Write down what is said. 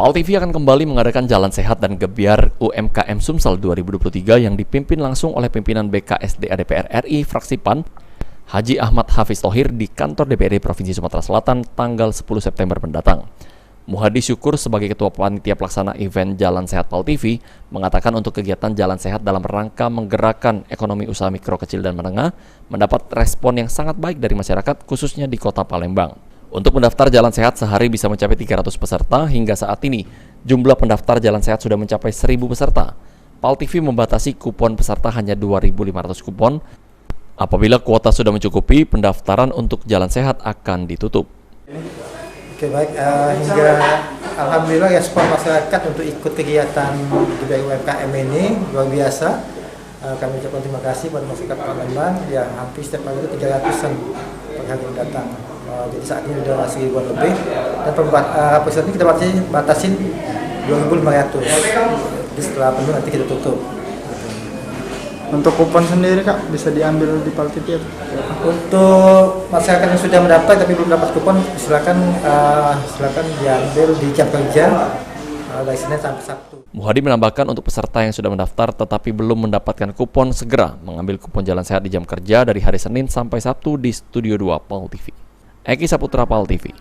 PAL TV akan kembali mengadakan Jalan Sehat dan Gebyar UMKM Sumsel 2023 yang dipimpin langsung oleh pimpinan BKSDA DPR RI fraksi PAN, Haji Ahmad Hafiz Thohir di kantor DPRD Provinsi Sumatera Selatan tanggal 10 September mendatang. Muhadi Syukur sebagai Ketua Panitia Pelaksana Event Jalan Sehat PAL TV mengatakan untuk kegiatan Jalan Sehat dalam rangka menggerakkan ekonomi usaha mikro, kecil, dan menengah mendapat respon yang sangat baik dari masyarakat khususnya di Kota Palembang. Untuk mendaftar Jalan Sehat sehari bisa mencapai 300 peserta. Hingga saat ini, jumlah pendaftar Jalan Sehat sudah mencapai 1.000 peserta. PAL TV membatasi kupon peserta hanya 2.500 kupon. Apabila kuota sudah mencukupi, pendaftaran untuk Jalan Sehat akan ditutup. Oke, baik, hingga alhamdulillah respon masyarakat untuk ikut kegiatan Gebyar UMKM ini luar biasa. Kami ucapkan terima kasih pada masyarakat Palembang yang hampir setiap hari itu 300-an per hari yang datang. Jadi saat ini sudah 1.000-an lebih dan peserta ini kita batasin 2.500. Jadi setelah penuh nanti kita tutup. Untuk kupon sendiri Kak, bisa diambil di PAL TV? Untuk masyarakat yang sudah mendapat tapi belum dapat kupon, silakan diambil di jam kerja dari Senin sampai Sabtu. Muhadi menambahkan untuk peserta yang sudah mendaftar tetapi belum mendapatkan kupon, segera mengambil kupon Jalan Sehat di jam kerja dari hari Senin sampai Sabtu di Studio 2 PAL TV. Eki Saputra, PAL TV.